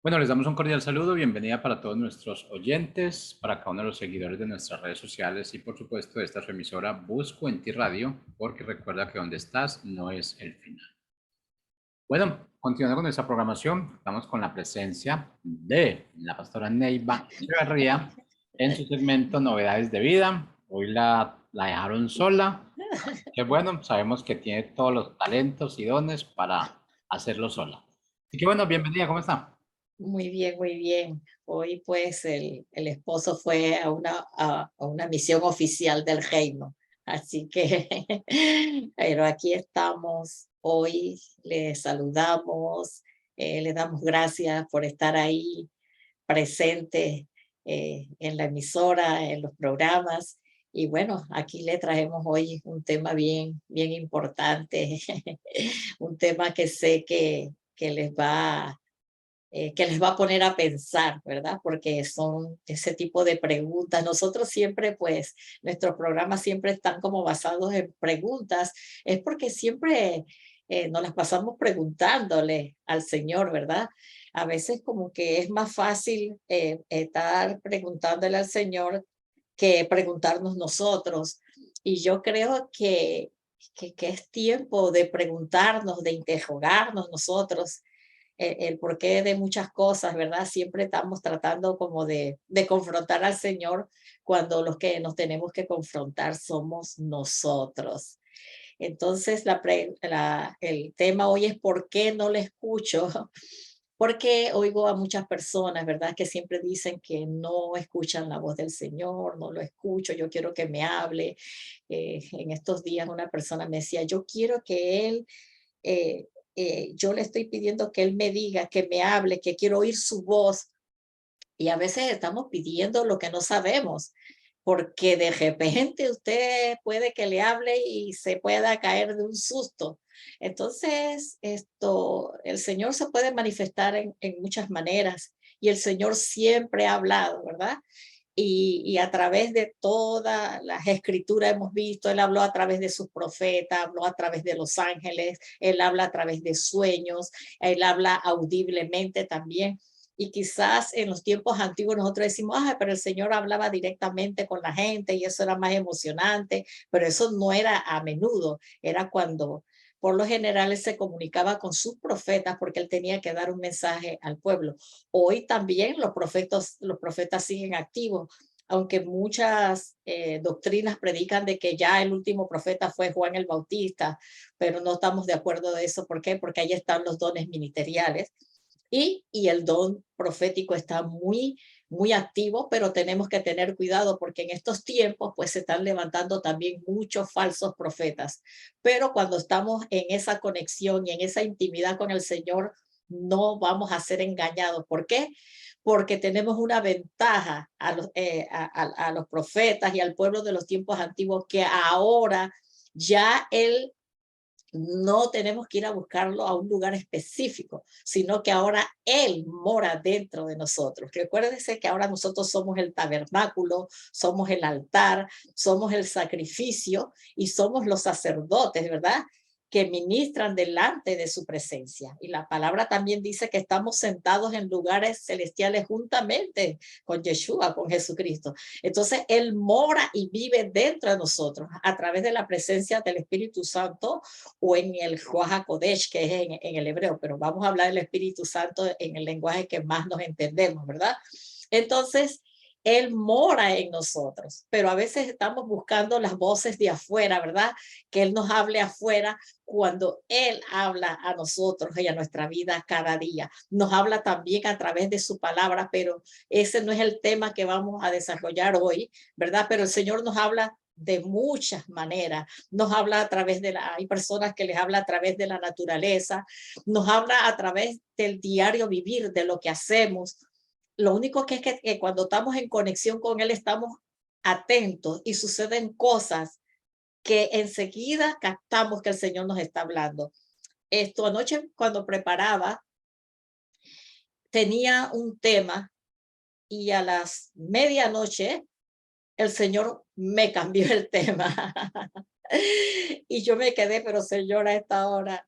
Bueno, les damos un cordial saludo, bienvenida para todos nuestros oyentes, para cada uno de los seguidores de nuestras redes sociales y por supuesto de esta su emisora Busco en Ti Radio, porque recuerda que donde estás no es el final. Bueno, continuando con nuestra programación, estamos con la presencia de la pastora Neiva Echeverría en su segmento Novedades de Vida. Hoy la dejaron sola, que bueno, sabemos que tiene todos los talentos y dones para hacerlo sola. Así que bueno, bienvenida, ¿cómo está? Muy bien, muy bien. Hoy pues el esposo fue a una misión oficial del reino, así que, pero aquí estamos, hoy le saludamos, le damos gracias por estar ahí presente en la emisora, en los programas. Y bueno, aquí le traemos hoy un tema bien, bien importante, un tema que sé que les va a poner a pensar, ¿verdad? Porque son ese tipo de preguntas. Nosotros siempre, pues, nuestros programas siempre están como basados en preguntas. Es porque siempre nos las pasamos preguntándole al Señor, ¿verdad? A veces como que es más fácil estar preguntándole al Señor que preguntarnos nosotros. Y yo creo que es tiempo de preguntarnos, de interrogarnos nosotros el porqué de muchas cosas, ¿verdad? Siempre estamos tratando como de confrontar al Señor cuando los que nos tenemos que confrontar somos nosotros. Entonces, el tema hoy es ¿por qué no le escucho? Porque oigo a muchas personas, ¿verdad? Que siempre dicen que no escuchan la voz del Señor, no lo escucho, yo quiero que me hable. En estos días una persona me decía, yo quiero que Él eh, yo le estoy pidiendo que él me diga, que me hable, que quiero oír su voz. Y a veces estamos pidiendo lo que no sabemos, porque de repente usted puede que le hable y se pueda caer de un susto. Entonces, el Señor se puede manifestar en muchas maneras y el Señor siempre ha hablado, ¿verdad? Y a través de todas las escrituras hemos visto, Él habló a través de sus profetas, habló a través de los ángeles, Él habla a través de sueños, Él habla audiblemente también. Y quizás en los tiempos antiguos nosotros decimos, ah, pero el Señor hablaba directamente con la gente y eso era más emocionante, pero eso no era a menudo, era cuando por lo general él se comunicaba con sus profetas porque él tenía que dar un mensaje al pueblo. Hoy también los profetas siguen activos, aunque muchas doctrinas predican de que ya el último profeta fue Juan el Bautista, pero no estamos de acuerdo de eso. ¿Por qué? Porque ahí están los dones ministeriales y el don profético está muy, muy activo, pero tenemos que tener cuidado porque en estos tiempos pues se están levantando también muchos falsos profetas. Pero cuando estamos en esa conexión y en esa intimidad con el Señor, no vamos a ser engañados. ¿Por qué? Porque tenemos una ventaja a los profetas y al pueblo de los tiempos antiguos que ahora ya Él no tenemos que ir a buscarlo a un lugar específico, sino que ahora Él mora dentro de nosotros. Recuérdense que ahora nosotros somos el tabernáculo, somos el altar, somos el sacrificio y somos los sacerdotes, ¿verdad? Que ministran delante de su presencia. Y la palabra también dice que estamos sentados en lugares celestiales juntamente con Yeshua, con Jesucristo. Entonces, Él mora y vive dentro de nosotros a través de la presencia del Espíritu Santo o en el Ruach HaKodesh, que es en el hebreo, pero vamos a hablar del Espíritu Santo en el lenguaje que más nos entendemos, ¿verdad? Entonces, Él mora en nosotros, pero a veces estamos buscando las voces de afuera, ¿verdad? Que Él nos hable afuera cuando Él habla a nosotros y a nuestra vida cada día. Nos habla también a través de su palabra, pero ese no es el tema que vamos a desarrollar hoy, ¿verdad? Pero el Señor nos habla de muchas maneras. Nos habla a través hay personas que les habla a través de la naturaleza, nos habla a través del diario vivir, de lo que hacemos. Lo único que es que cuando estamos en conexión con Él estamos atentos y suceden cosas que enseguida captamos que el Señor nos está hablando. Esto anoche cuando preparaba tenía un tema y a las medianoche el Señor me cambió el tema. Y yo me quedé, pero Señor, a esta hora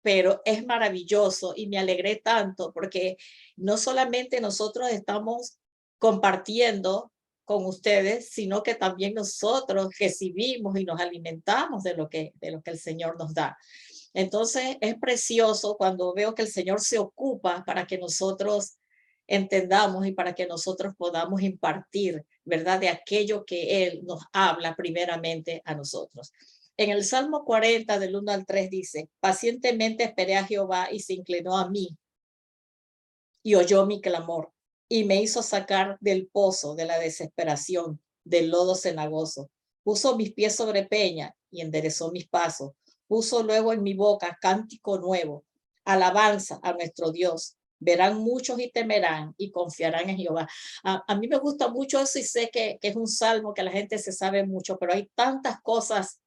pero es maravilloso y me alegré tanto porque no solamente nosotros estamos compartiendo con ustedes, sino que también nosotros recibimos y nos alimentamos de lo que el Señor nos da. Entonces es precioso cuando veo que el Señor se ocupa para que nosotros entendamos y para que nosotros podamos impartir, ¿verdad? De aquello que Él nos habla primeramente a nosotros. En el Salmo 40, del 1 al 3 dice, pacientemente esperé a Jehová y se inclinó a mí y oyó mi clamor y me hizo sacar del pozo de la desesperación, del lodo cenagoso. Puso mis pies sobre peña y enderezó mis pasos. Puso luego en mi boca cántico nuevo, alabanza a nuestro Dios. Verán muchos y temerán y confiarán en Jehová. A mí me gusta mucho eso y sé que es un salmo que la gente se sabe mucho, pero hay tantas cosas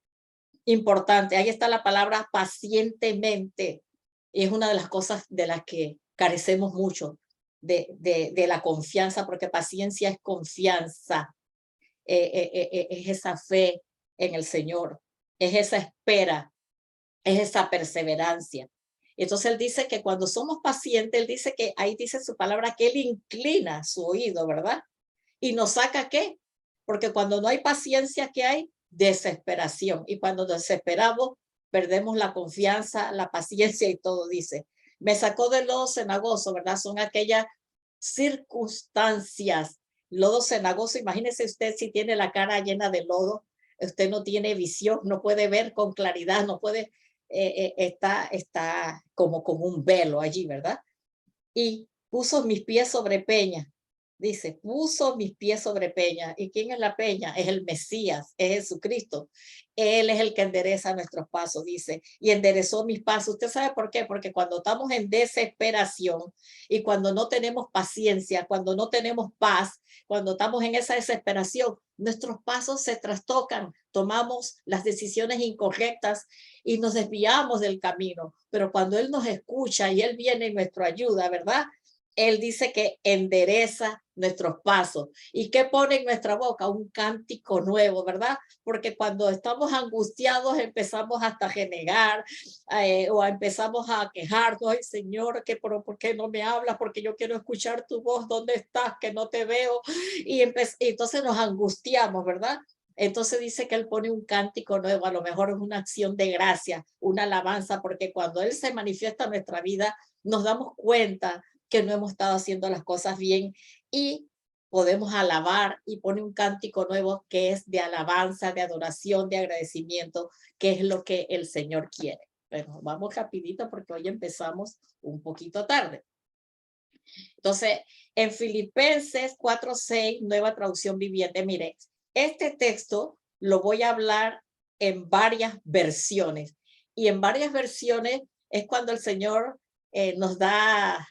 importante. Ahí está la palabra pacientemente. Y es una de las cosas de las que carecemos mucho, de la confianza, porque paciencia es confianza, es esa fe en el Señor, es esa espera, es esa perseverancia. Entonces él dice que cuando somos pacientes, él dice que ahí dice su palabra que él inclina su oído, ¿verdad? Y nos saca qué, porque cuando no hay paciencia, ¿qué hay? Desesperación. Y cuando desesperamos, perdemos la confianza, la paciencia y todo, dice. Me sacó del lodo cenagoso, ¿verdad? Son aquellas circunstancias. Lodo cenagoso, imagínese usted si tiene la cara llena de lodo, usted no tiene visión, no puede ver con claridad, no puede, está como con un velo allí, ¿verdad? Y puso mis pies sobre peña. Dice, puso mis pies sobre peña. ¿Y quién es la peña? Es el Mesías, es Jesucristo. Él es el que endereza nuestros pasos, dice, y enderezó mis pasos. ¿Usted sabe por qué? Porque cuando estamos en desesperación y cuando no tenemos paciencia, cuando no tenemos paz, cuando estamos en esa desesperación, nuestros pasos se trastocan, tomamos las decisiones incorrectas y nos desviamos del camino. Pero cuando Él nos escucha y Él viene en nuestra ayuda, ¿verdad? Él dice que endereza nuestros pasos. ¿Y qué pone en nuestra boca? Un cántico nuevo, ¿verdad? Porque cuando estamos angustiados empezamos hasta a renegar o empezamos a quejarnos, ay Señor, ¿por qué no me hablas? Porque yo quiero escuchar tu voz, ¿dónde estás? Que no te veo. Y entonces nos angustiamos, ¿verdad? Entonces dice que Él pone un cántico nuevo, a lo mejor es una acción de gracia, una alabanza, porque cuando Él se manifiesta en nuestra vida, nos damos cuenta que no hemos estado haciendo las cosas bien y podemos alabar y pone un cántico nuevo que es de alabanza, de adoración, de agradecimiento, que es lo que el Señor quiere. Pero vamos rapidito porque hoy empezamos un poquito tarde. Entonces, en Filipenses 4:6, nueva traducción viviente, mire, este texto lo voy a hablar en varias versiones y en varias versiones es cuando el Señor nos da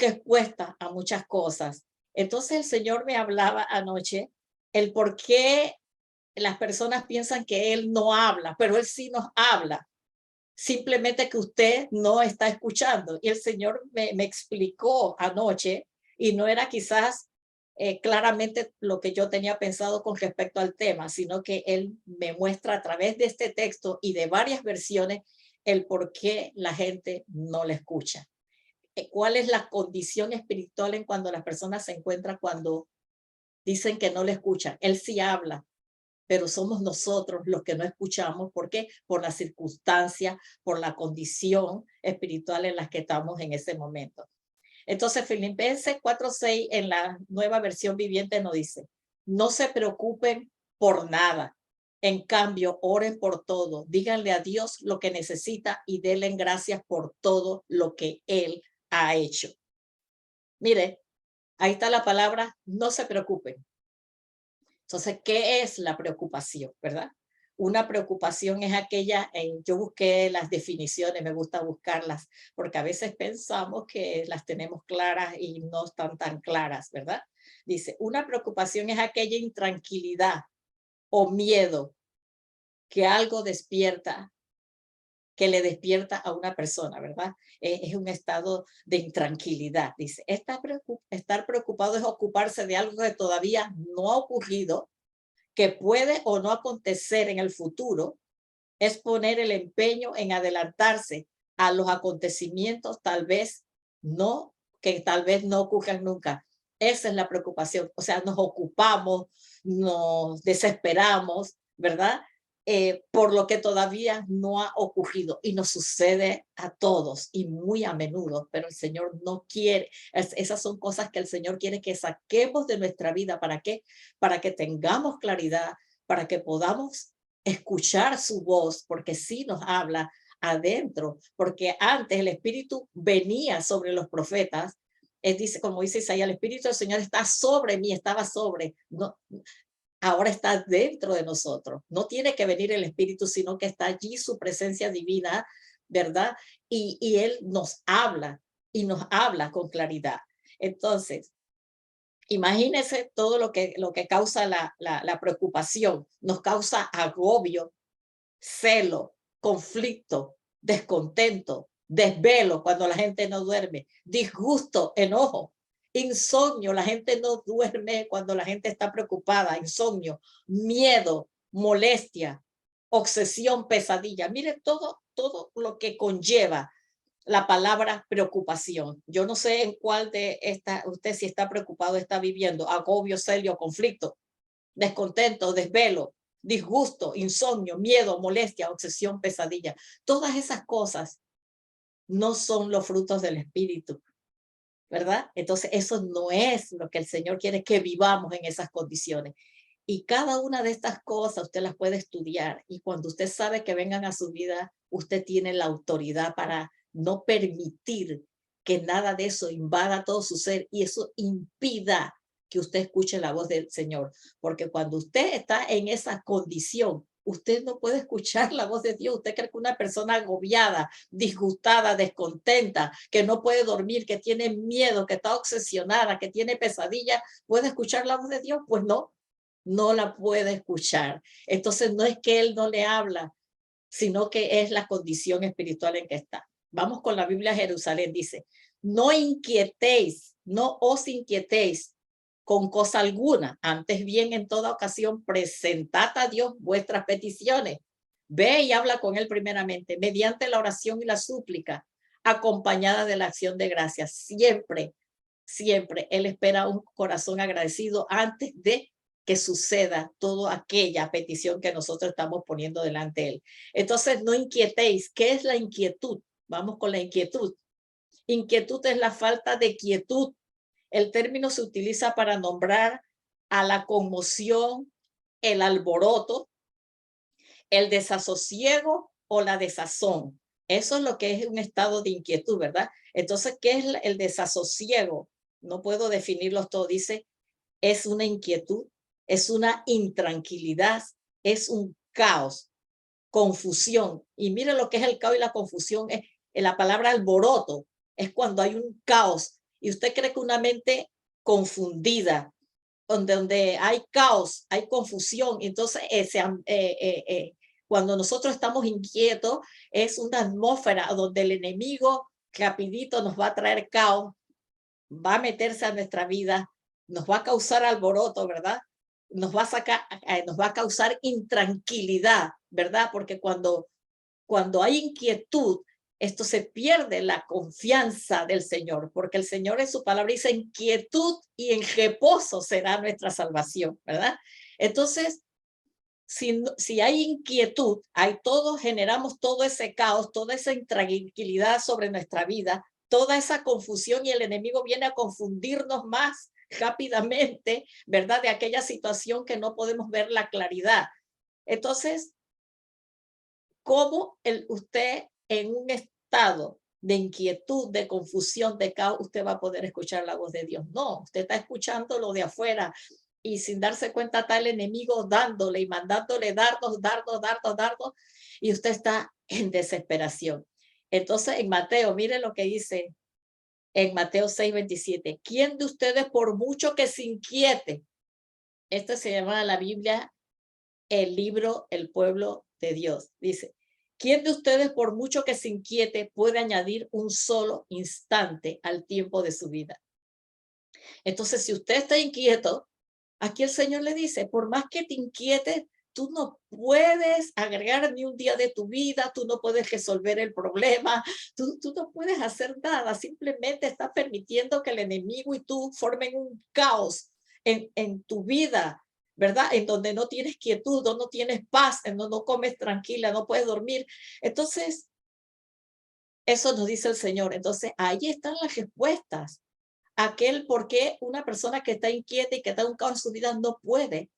respuesta a muchas cosas. Entonces el Señor me hablaba anoche el por qué las personas piensan que Él no habla, pero Él sí nos habla. Simplemente que usted no está escuchando. Y el Señor me explicó anoche, y no era quizás claramente lo que yo tenía pensado con respecto al tema, sino que Él me muestra a través de este texto y de varias versiones el por qué la gente no le escucha. ¿Cuál es la condición espiritual en cuando las personas se encuentran cuando dicen que no le escuchan? Él sí habla, pero somos nosotros los que no escuchamos. ¿Por qué? Por la circunstancia, por la condición espiritual en la que estamos en ese momento. Entonces, Filipenses 4:6 en la nueva versión viviente nos dice, no se preocupen por nada. En cambio, oren por todo. Díganle a Dios lo que necesita y denle gracias por todo lo que Él ha hecho. Mire, ahí está la palabra, no se preocupen. Entonces, ¿qué es la preocupación, verdad? Una preocupación es aquella, yo busqué las definiciones, me gusta buscarlas, porque a veces pensamos que las tenemos claras y no están tan claras, ¿verdad? Dice, una preocupación es aquella intranquilidad o miedo que algo despierta, que le despierta a una persona, ¿verdad? Es un estado de intranquilidad. Dice, estar preocupado es ocuparse de algo que todavía no ha ocurrido, que puede o no acontecer en el futuro, es poner el empeño en adelantarse a los acontecimientos que tal vez no ocurran nunca. Esa es la preocupación. O sea, nos ocupamos, nos desesperamos, ¿verdad? Por lo que todavía no ha ocurrido y nos sucede a todos y muy a menudo, pero el Señor no quiere. Esas son cosas que el Señor quiere que saquemos de nuestra vida. ¿Para qué? Para que tengamos claridad, para que podamos escuchar su voz, porque sí nos habla adentro, porque antes el Espíritu venía sobre los profetas. Él dice, como dice Isaías, el Espíritu del Señor está sobre mí, estaba sobre, no, ahora está dentro de nosotros. No tiene que venir el Espíritu, sino que está allí su presencia divina, ¿verdad? Y Él nos habla y nos habla con claridad. Entonces, imagínense todo lo que causa la preocupación. Nos causa agobio, celo, conflicto, descontento, desvelo cuando la gente no duerme, disgusto, enojo, insomnio, la gente no duerme cuando la gente está preocupada, insomnio, miedo, molestia, obsesión, pesadilla. Mire todo lo que conlleva la palabra preocupación. Yo no sé en cuál de estas, usted si está preocupado, está viviendo agobio, celio, conflicto, descontento, desvelo, disgusto, insomnio, miedo, molestia, obsesión, pesadilla. Todas esas cosas no son los frutos del Espíritu, ¿verdad? Entonces, eso no es lo que el Señor quiere que vivamos en esas condiciones. Y cada una de estas cosas usted las puede estudiar y cuando usted sabe que vengan a su vida, usted tiene la autoridad para no permitir que nada de eso invada todo su ser y eso impida que usted escuche la voz del Señor. Porque cuando usted está en esa condición, usted no puede escuchar la voz de Dios. Usted cree que una persona agobiada, disgustada, descontenta, que no puede dormir, que tiene miedo, que está obsesionada, que tiene pesadilla, ¿puede escuchar la voz de Dios? Pues no, no la puede escuchar. Entonces no es que Él no le habla, sino que es la condición espiritual en que está. Vamos con la Biblia Jerusalén, dice, no inquietéis, no os inquietéis con cosa alguna, antes bien en toda ocasión presentad a Dios vuestras peticiones. Ve y habla con Él primeramente, mediante la oración y la súplica, acompañada de la acción de gracias. Siempre, siempre Él espera un corazón agradecido antes de que suceda toda aquella petición que nosotros estamos poniendo delante de Él. Entonces, no inquietéis. ¿Qué es la inquietud? Vamos con la inquietud. Inquietud es la falta de quietud. El término se utiliza para nombrar a la conmoción, el alboroto, el desasosiego o la desazón. Eso es lo que es un estado de inquietud, ¿verdad? Entonces, ¿qué es el desasosiego? No puedo definirlo todo. Dice, es una inquietud, es una intranquilidad, es un caos, confusión. Y mire lo que es el caos y la confusión. Es, la palabra alboroto es cuando hay un caos y usted cree que una mente confundida, donde hay caos, hay confusión. Entonces, cuando nosotros estamos inquietos, es una atmósfera donde el enemigo rapidito nos va a traer caos, va a meterse a nuestra vida, nos va a causar alboroto, ¿verdad? Nos va a causar intranquilidad, ¿verdad? Porque cuando hay inquietud, esto se pierde la confianza del Señor, porque el Señor en su palabra dice, en quietud y en reposo será nuestra salvación, ¿verdad? Entonces, si hay inquietud, generamos todo ese caos, toda esa intranquilidad sobre nuestra vida, toda esa confusión y el enemigo viene a confundirnos más rápidamente, ¿verdad? De aquella situación que no podemos ver la claridad. Entonces, ¿cómo usted en un estado de inquietud, de confusión, de caos, usted va a poder escuchar la voz de Dios? No, usted está escuchando lo de afuera y sin darse cuenta está el enemigo dándole y mandándole dardos, y usted está en desesperación. Entonces en Mateo, mire lo que dice en Mateo 6:27. ¿Quién de ustedes por mucho que se inquiete? Este se llama en la Biblia el libro El pueblo de Dios. Dice, ¿quién de ustedes por mucho que se inquiete puede añadir un solo instante al tiempo de su vida? Entonces, si usted está inquieto, aquí el Señor le dice, por más que te inquietes, tú no puedes agregar ni un día de tu vida, tú no puedes resolver el problema, tú no puedes hacer nada, simplemente estás permitiendo que el enemigo y tú formen un caos en tu vida, ¿verdad? En donde no tienes quietud, no tienes paz, en donde no comes tranquila, no puedes dormir. Entonces, eso nos dice el Señor. Entonces, ahí están las respuestas. Aquel por qué una persona que está inquieta y que está en un caos en su vida no puede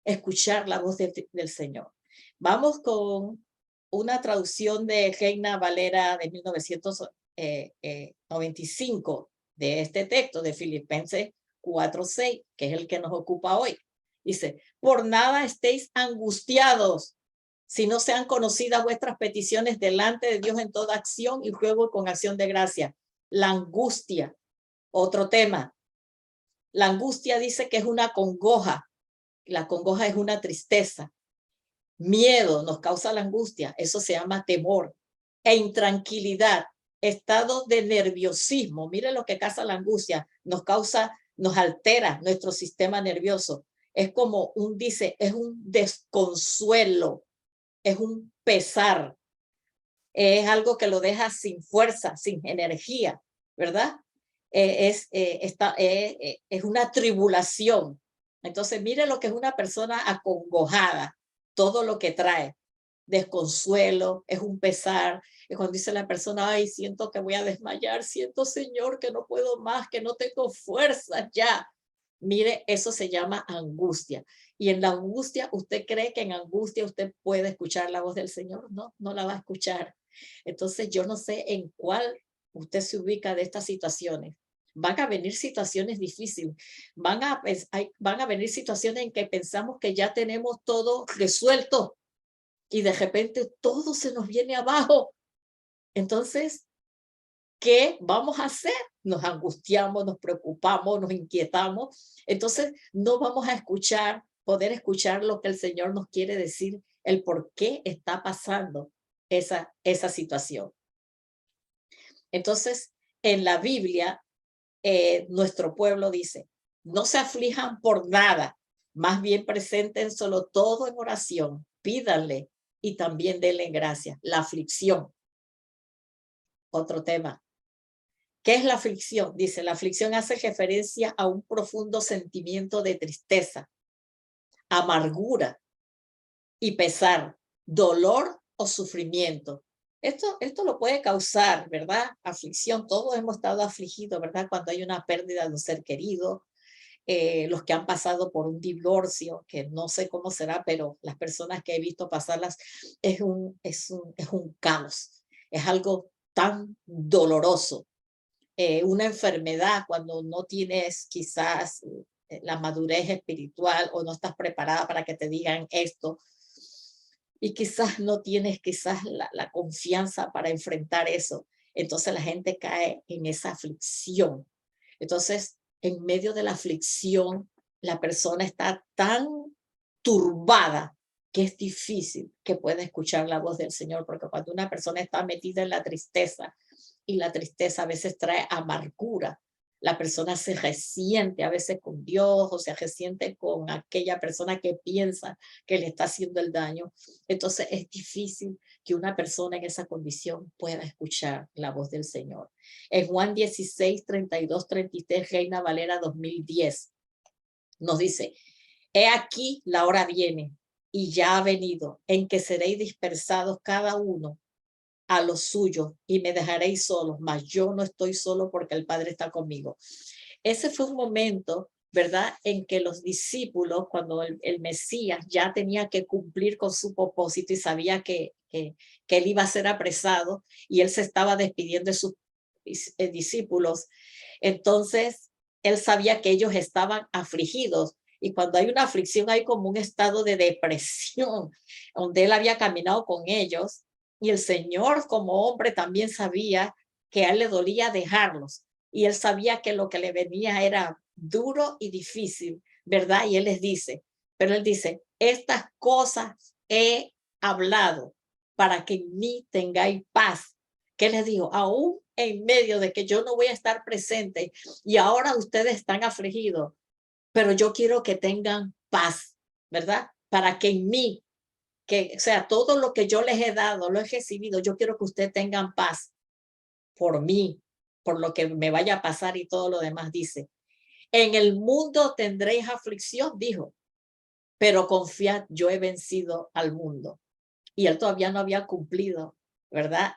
escuchar la voz del Señor. Vamos con una traducción de Reina Valera de 1995 de este texto de Filipenses 4:6, que es el que nos ocupa hoy. Dice, por nada estéis angustiados, si no sean conocidas vuestras peticiones delante de Dios en toda acción y ruego con acción de gracia. La angustia, otro tema. La angustia dice que es una congoja. La congoja es una tristeza. Miedo nos causa la angustia. Eso se llama temor. E intranquilidad, estado de nerviosismo. Mire lo que causa la angustia. Nos altera nuestro sistema nervioso. Es como es un desconsuelo, es un pesar, es algo que lo deja sin fuerza, sin energía, ¿verdad? Es una tribulación. Entonces, mire lo que es una persona acongojada, todo lo que trae. Desconsuelo, es un pesar. Es cuando dice la persona, ay, siento que voy a desmayar, siento, Señor, que no puedo más, que no tengo fuerza ya. Mire, eso se llama angustia. Y en la angustia, ¿usted cree que en angustia usted puede escuchar la voz del Señor? No, no la va a escuchar. Entonces, yo no sé en cuál usted se ubica de estas situaciones. Van a venir situaciones difíciles, van a venir situaciones en que pensamos que ya tenemos todo resuelto y de repente todo se nos viene abajo. Entonces, ¿qué vamos a hacer? Nos angustiamos, nos preocupamos, nos inquietamos. Entonces, no vamos a poder escuchar lo que el Señor nos quiere decir, el por qué está pasando esa situación. Entonces, en la Biblia, nuestro pueblo dice, no se aflijan por nada, más bien presenten solo todo en oración, pídanle y también denle gracias. La aflicción, otro tema. ¿Qué es la aflicción? Dice, la aflicción hace referencia a un profundo sentimiento de tristeza, amargura y pesar, dolor o sufrimiento. Esto lo puede causar, ¿verdad? Aflicción. Todos hemos estado afligidos, ¿verdad? Cuando hay una pérdida de un ser querido, los que han pasado por un divorcio, que no sé cómo será, pero las personas que he visto pasarlas, es un caos. Es algo tan doloroso. Una enfermedad cuando no tienes quizás la madurez espiritual o no estás preparada para que te digan esto y quizás no tienes quizás la confianza para enfrentar eso. Entonces la gente cae en esa aflicción. Entonces, en medio de la aflicción, la persona está tan turbada que es difícil que pueda escuchar la voz del Señor, porque cuando una persona está metida en la tristeza, y la tristeza a veces trae amargura, la persona se resiente a veces con Dios o se resiente con aquella persona que piensa que le está haciendo el daño. Entonces es difícil que una persona en esa condición pueda escuchar la voz del Señor. En Juan 16, 32, 33, Reina Valera 2010, nos dice, he aquí la hora viene y ya ha venido en que seréis dispersados cada uno a los suyos y me dejaréis solos, mas yo no estoy solo porque el Padre está conmigo. Ese fue un momento, ¿verdad?, en que los discípulos, cuando el Mesías ya tenía que cumplir con su propósito y sabía que él iba a ser apresado y él se estaba despidiendo de sus discípulos, entonces él sabía que ellos estaban afligidos. Y cuando hay una aflicción hay como un estado de depresión, donde él había caminado con ellos y el Señor como hombre también sabía que a él le dolía dejarlos y él sabía que lo que le venía era duro y difícil, ¿verdad? Y él les dice, pero él dice, estas cosas he hablado para que en mí tengáis paz. ¿Qué les digo? Aún en medio de que yo no voy a estar presente y ahora ustedes están afligidos, pero yo quiero que tengan paz, ¿verdad? para que en mí, que, o sea, todo lo que yo les he dado, lo he recibido, yo quiero que ustedes tengan paz por mí, por lo que me vaya a pasar y todo lo demás, dice. En el mundo tendréis aflicción, dijo, pero confiad, yo he vencido al mundo. Y él todavía no había cumplido, ¿verdad?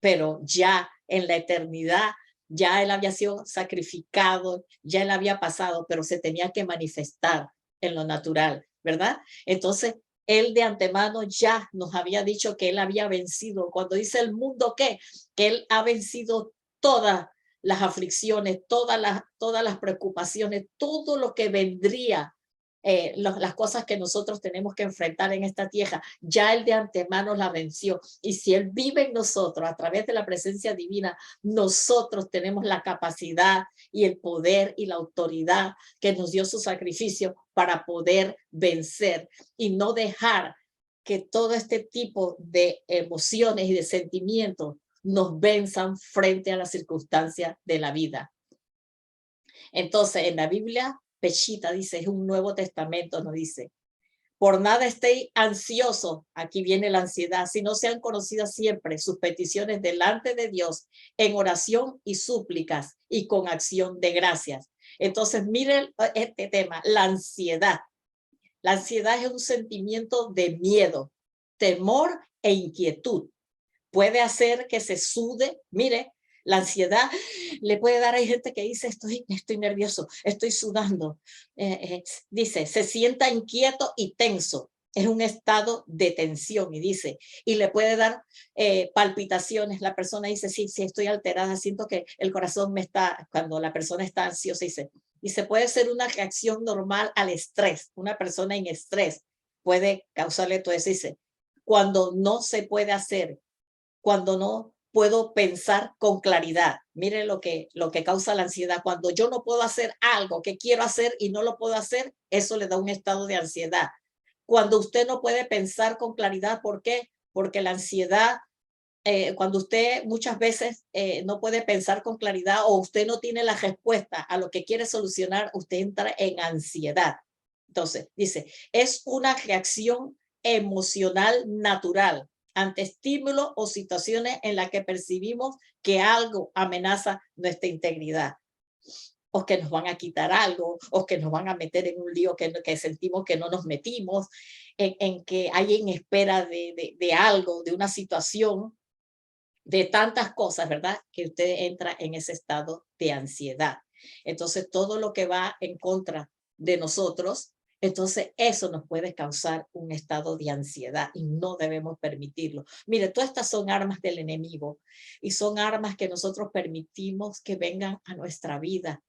Pero ya en la eternidad, ya él había sido sacrificado, ya él había pasado, pero se tenía que manifestar en lo natural, ¿verdad? Entonces, él de antemano ya nos había dicho que él había vencido. Cuando dice el mundo, ¿qué? Que él ha vencido todas las aflicciones, todas las preocupaciones, todo lo que vendría, las cosas que nosotros tenemos que enfrentar en esta tierra, ya él de antemano la venció. Y si él vive en nosotros a través de la presencia divina, nosotros tenemos la capacidad y el poder y la autoridad que nos dio su sacrificio para poder vencer y no dejar que todo este tipo de emociones y de sentimientos nos venzan frente a las circunstancias de la vida. Entonces, en la Biblia, Peshita dice, es un Nuevo Testamento, nos dice, por nada estéis ansiosos, aquí viene la ansiedad, si no sean conocidas siempre sus peticiones delante de Dios en oración y súplicas y con acción de gracias. Entonces, miren este tema, la ansiedad. La ansiedad es un sentimiento de miedo, temor e inquietud. Puede hacer que se sude, mire, la ansiedad le puede dar, hay gente que dice, estoy nervioso, estoy sudando. Dice, se sienta inquieto y tenso. Es un estado de tensión y dice, y le puede dar palpitaciones. La persona dice, sí, sí, estoy alterada, siento que el corazón me está, cuando la persona está ansiosa, dice, puede ser una reacción normal al estrés. Una persona en estrés puede causarle todo eso. Dice, cuando no se puede hacer, cuando no puedo pensar con claridad. Mire lo que causa la ansiedad. Cuando yo no puedo hacer algo que quiero hacer y no lo puedo hacer, eso le da un estado de ansiedad. Cuando usted no puede pensar con claridad, ¿por qué? Porque la ansiedad, cuando usted muchas veces no puede pensar con claridad o usted no tiene la respuesta a lo que quiere solucionar, usted entra en ansiedad. Entonces, dice, es una reacción emocional natural ante estímulos o situaciones en las que percibimos que algo amenaza nuestra integridad, o que nos van a quitar algo, o que nos van a meter en un lío que sentimos que no nos metimos, en que hay en espera de algo, de una situación, de tantas cosas, ¿verdad? Que usted entra en ese estado de ansiedad. Entonces, todo lo que va en contra de nosotros, entonces eso nos puede causar un estado de ansiedad y no debemos permitirlo. Mire, todas estas son armas del enemigo y son armas que nosotros permitimos que vengan a nuestra vida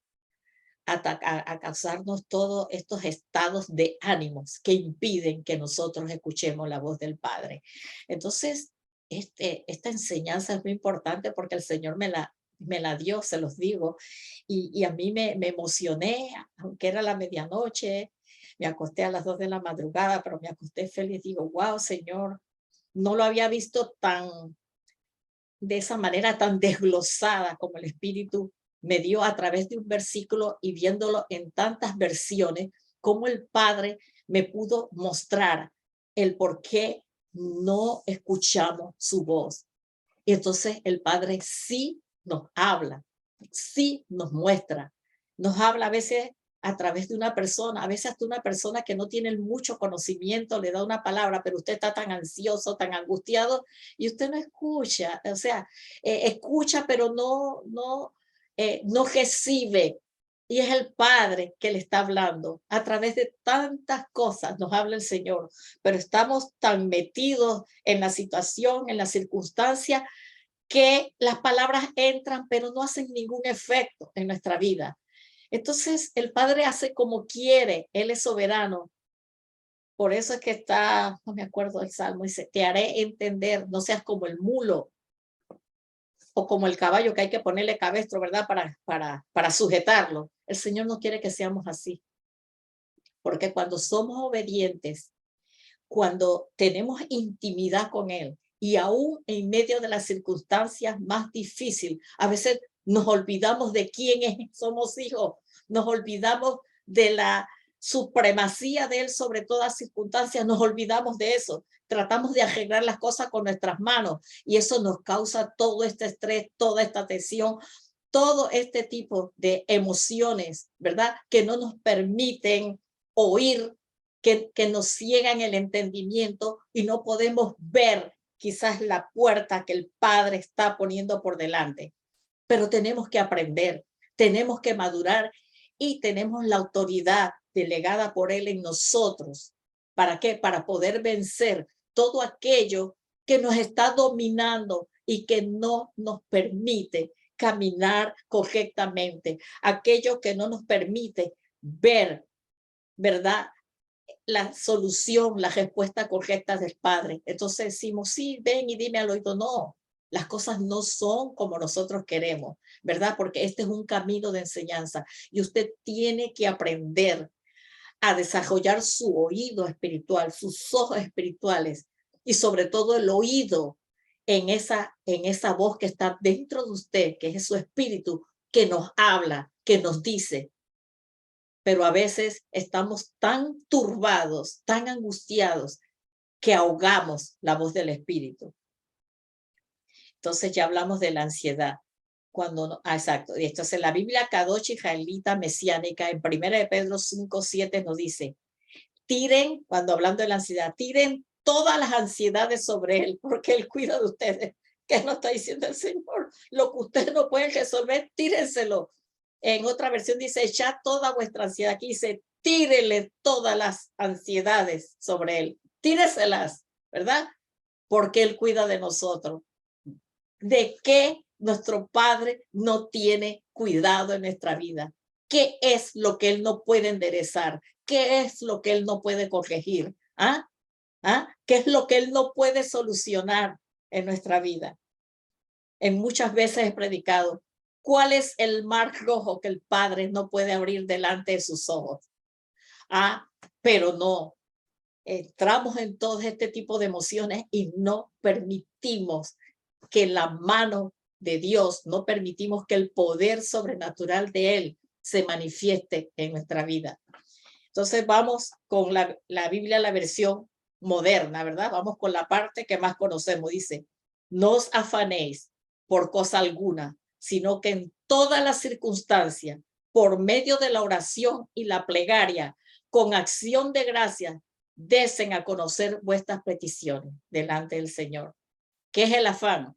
a causarnos todos estos estados de ánimos que impiden que nosotros escuchemos la voz del Padre. Entonces, esta enseñanza es muy importante porque el Señor me la dio, se los digo, y a mí me emocioné, aunque era la medianoche, me acosté a las 2 de la madrugada, pero me acosté feliz, digo, wow, Señor, no lo había visto tan, de esa manera tan desglosada como el Espíritu me dio a través de un versículo y viéndolo en tantas versiones, como el Padre me pudo mostrar el por qué no escuchamos su voz. Y entonces el Padre sí nos habla, sí nos muestra, nos habla a veces a través de una persona, a veces hasta una persona que no tiene mucho conocimiento le da una palabra, pero usted está tan ansioso, tan angustiado y usted no escucha, o sea, escucha pero no recibe. Y es el Padre que le está hablando. A través de tantas cosas nos habla el Señor, pero estamos tan metidos en la situación, en la circunstancia, que las palabras entran, pero no hacen ningún efecto en nuestra vida. Entonces, el Padre hace como quiere, Él es soberano. Por eso es que está, no me acuerdo el salmo, dice, te haré entender, no seas como el mulo o como el caballo que hay que ponerle cabestro, ¿verdad? Para sujetarlo. El Señor no quiere que seamos así, porque cuando somos obedientes, cuando tenemos intimidad con Él y aún en medio de las circunstancias más difíciles, a veces nos olvidamos de quién es, somos hijos, nos olvidamos de supremacía de Él sobre todas circunstancias, nos olvidamos de eso. Tratamos de arreglar las cosas con nuestras manos y eso nos causa todo este estrés, toda esta tensión, todo este tipo de emociones, ¿verdad? Que no nos permiten oír, que nos ciegan el entendimiento y no podemos ver quizás la puerta que el Padre está poniendo por delante. Pero tenemos que aprender, tenemos que madurar y tenemos la autoridad delegada por Él en nosotros. ¿Para qué? Para poder vencer todo aquello que nos está dominando y que no nos permite caminar correctamente, aquello que no nos permite ver, ¿verdad? La solución, la respuesta correcta del Padre. Entonces decimos, sí, ven y dime al oído. No, las cosas no son como nosotros queremos, ¿verdad? Porque este es un camino de enseñanza y usted tiene que aprender a desarrollar su oído espiritual, sus ojos espirituales y sobre todo el oído en esa voz que está dentro de usted, que es su espíritu, que nos habla, que nos dice. Pero a veces estamos tan turbados, tan angustiados, que ahogamos la voz del espíritu. Entonces ya hablamos de la ansiedad. Exacto. Y entonces en la Biblia Kadosh Israelita Mesiánica, en 1 de Pedro 5:7 nos dice, tiren, cuando hablando de la ansiedad, tiren todas las ansiedades sobre Él, porque Él cuida de ustedes. ¿Qué nos está diciendo el Señor? Lo que ustedes no pueden resolver, tírenselo. En otra versión dice, echad toda vuestra ansiedad. Aquí dice, tírele todas las ansiedades sobre Él. Tíreselas, ¿verdad? Porque Él cuida de nosotros. ¿De qué nuestro Padre no tiene cuidado en nuestra vida? ¿Qué es lo que Él no puede enderezar? ¿Qué es lo que Él no puede corregir? ¿Ah? ¿Ah? ¿Qué es lo que Él no puede solucionar en nuestra vida? En muchas veces he predicado, ¿cuál es el mar rojo que el Padre no puede abrir delante de sus ojos? Ah, pero no. Entramos en todo este tipo de emociones y no permitimos que la mano de Dios, no permitimos que el poder sobrenatural de Él se manifieste en nuestra vida. Entonces vamos con la Biblia, la versión moderna, ¿verdad? Vamos con la parte que más conocemos. Dice, no os afanéis por cosa alguna, sino que en todas las circunstancias, por medio de la oración y la plegaria, con acción de gracia, desen a conocer vuestras peticiones delante del Señor. ¿Qué es el afán?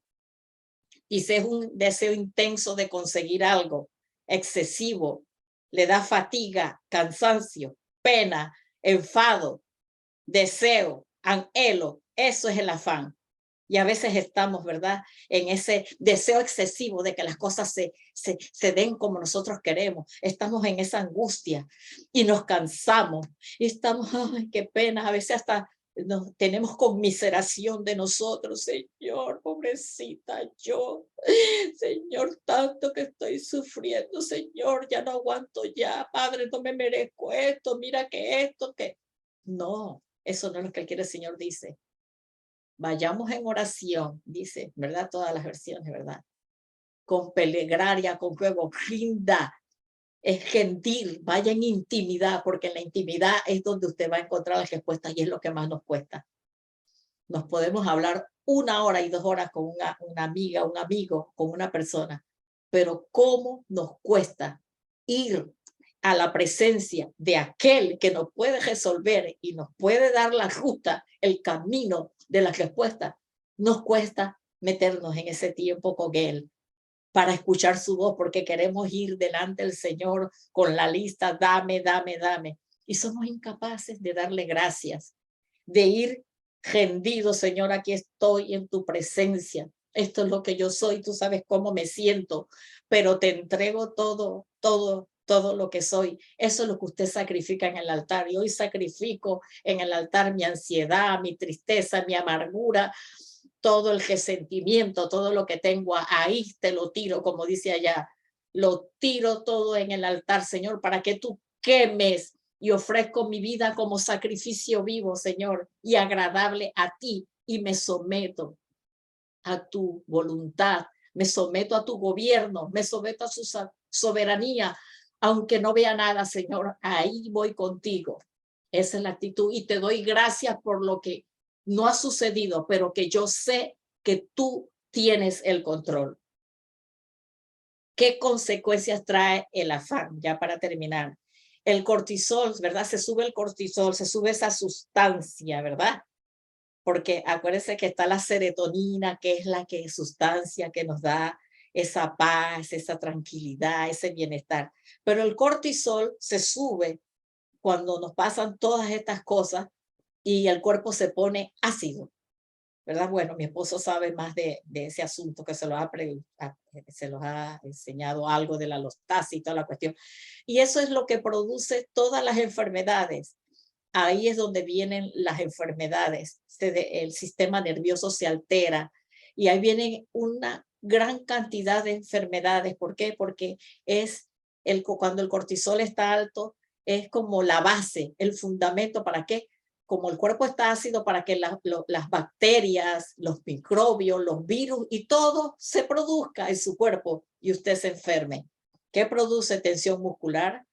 Y si es un deseo intenso de conseguir algo excesivo, le da fatiga, cansancio, pena, enfado, deseo, anhelo, eso es el afán. Y a veces estamos, ¿verdad?, en ese deseo excesivo de que las cosas se den como nosotros queremos. Estamos en esa angustia y nos cansamos y estamos, ay, qué pena, a veces hasta tenemos conmiseración de nosotros, Señor, pobrecita yo, Señor, tanto que estoy sufriendo, Señor, ya no aguanto ya, Padre, no me merezco esto, mira que esto, que... No, eso no es lo que quiere el Señor, dice. Vayamos en oración, dice, ¿verdad? Todas las versiones, ¿verdad? Con plegaria, con juego, rinda, es gentil, vaya en intimidad, porque en la intimidad es donde usted va a encontrar las respuestas y es lo que más nos cuesta. Nos podemos hablar 1 hora y 2 horas con una amiga, un amigo, con una persona, pero cómo nos cuesta ir a la presencia de aquel que nos puede resolver y nos puede dar la ruta, el camino de la respuesta. Nos cuesta meternos en ese tiempo con Él para escuchar su voz, porque queremos ir delante del Señor con la lista, dame, dame, dame. Y somos incapaces de darle gracias, de ir rendido, Señor, aquí estoy en tu presencia. Esto es lo que yo soy, tú sabes cómo me siento, pero te entrego todo, todo, todo lo que soy. Eso es lo que usted sacrifica en el altar. Y hoy sacrifico en el altar mi ansiedad, mi tristeza, mi amargura, todo el resentimiento, todo lo que tengo, ahí te lo tiro, como dice allá. Lo tiro todo en el altar, Señor, para que tú quemes y ofrezco mi vida como sacrificio vivo, Señor, y agradable a ti, y me someto a tu voluntad, me someto a tu gobierno, me someto a su soberanía, aunque no vea nada, Señor, ahí voy contigo. Esa es la actitud y te doy gracias por lo que no ha sucedido, pero que yo sé que tú tienes el control. ¿Qué consecuencias trae el afán? Ya para terminar. El cortisol, ¿verdad? Se sube el cortisol, se sube esa sustancia, ¿verdad? Porque acuérdense que está la serotonina, que es la que sustancia que nos da esa paz, esa tranquilidad, ese bienestar. Pero el cortisol se sube cuando nos pasan todas estas cosas y el cuerpo se pone ácido, ¿verdad? Bueno, mi esposo sabe más de ese asunto, que se los ha enseñado algo de la lactasia y toda la cuestión. Y eso es lo que produce todas las enfermedades. Ahí es donde vienen las enfermedades. El sistema nervioso se altera y ahí vienen una gran cantidad de enfermedades. ¿Por qué? Porque cuando el cortisol está alto, es como la base, el fundamento. ¿Para qué? Como el cuerpo está ácido, para que las bacterias, los microbios, los virus y todo se produzca en su cuerpo y usted se enferme. ¿Qué produce? Tensión muscular,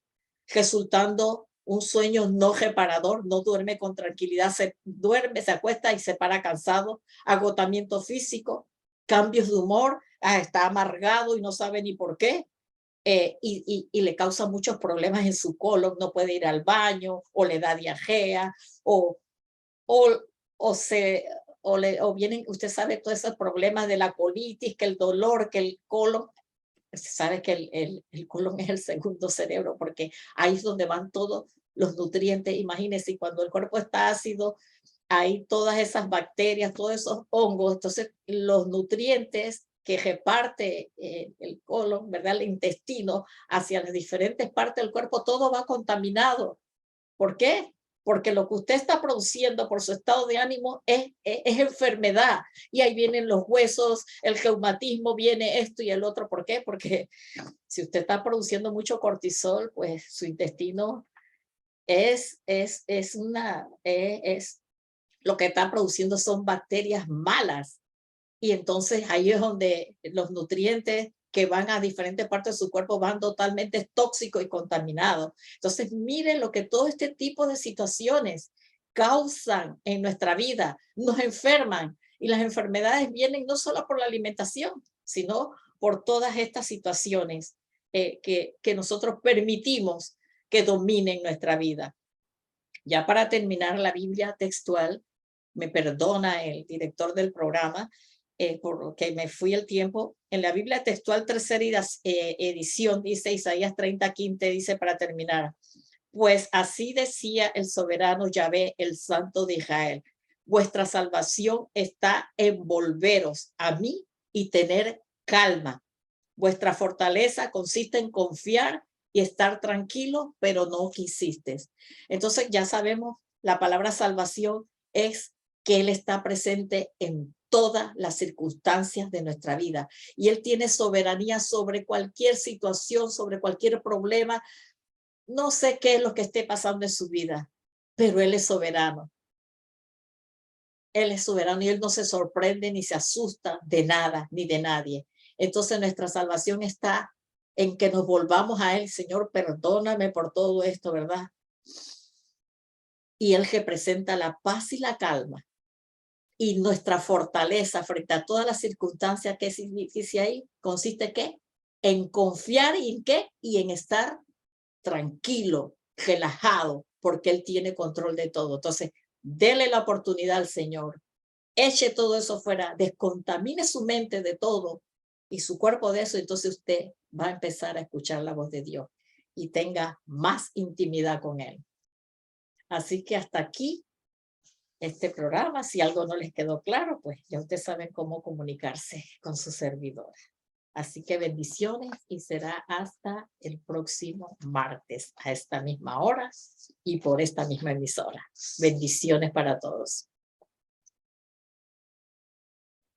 resultando un sueño no reparador, no duerme con tranquilidad, se acuesta y se para cansado, agotamiento físico, cambios de humor, está amargado y no sabe ni por qué, y le causa muchos problemas en su colon, no puede ir al baño, o le da diarrea, o, o, o vienen, usted sabe, todos esos problemas de la colitis, que el dolor, que el colon. Se sabe que el colon es el segundo cerebro, porque ahí es donde van todos los nutrientes. Imagínense, cuando el cuerpo está ácido, hay todas esas bacterias, todos esos hongos. Entonces, los nutrientes que reparte el colon, ¿verdad? El intestino hacia las diferentes partes del cuerpo, todo va contaminado. ¿Por qué? Porque lo que usted está produciendo por su estado de ánimo es enfermedad. Y ahí vienen los huesos, el reumatismo, viene esto y el otro. ¿Por qué? Porque si usted está produciendo mucho cortisol, pues su intestino es lo que está produciendo son bacterias malas. Y entonces ahí es donde los nutrientes que van a diferentes partes de su cuerpo van totalmente tóxicos y contaminados. Entonces, miren lo que todo este tipo de situaciones causan en nuestra vida, nos enferman. Y las enfermedades vienen no solo por la alimentación, sino por todas estas situaciones que nosotros permitimos que dominen nuestra vida. Ya para terminar, la Biblia textual, me perdona el director del programa, porque me fui el tiempo. En la Biblia textual, tercera edición, dice Isaías 30:15, dice para terminar: pues así decía el soberano Yahvé, el Santo de Israel: vuestra salvación está en volveros a mí y tener calma. Vuestra fortaleza consiste en confiar y estar tranquilo, pero no quisiste. Entonces ya sabemos, la palabra salvación es que Él está presente en todas las circunstancias de nuestra vida y Él tiene soberanía sobre cualquier situación, sobre cualquier problema. No sé qué es lo que esté pasando en su vida, pero Él es soberano. Él es soberano y Él no se sorprende ni se asusta de nada ni de nadie. Entonces nuestra salvación está en que nos volvamos a Él. Señor, perdóname por todo esto, ¿verdad? Y Él representa la paz y la calma. Y nuestra fortaleza frente a todas las circunstancias que dice ahí, consiste ¿qué? En confiar y en qué? Y en estar tranquilo, relajado, porque Él tiene control de todo. Entonces, dele la oportunidad al Señor. Eche todo eso fuera, descontamine su mente de todo y su cuerpo de eso, entonces usted va a empezar a escuchar la voz de Dios y tenga más intimidad con Él. Así que hasta aquí este programa. Si algo no les quedó claro, pues ya ustedes saben cómo comunicarse con su servidora. Así que bendiciones y será hasta el próximo martes a esta misma hora y por esta misma emisora. Bendiciones para todos.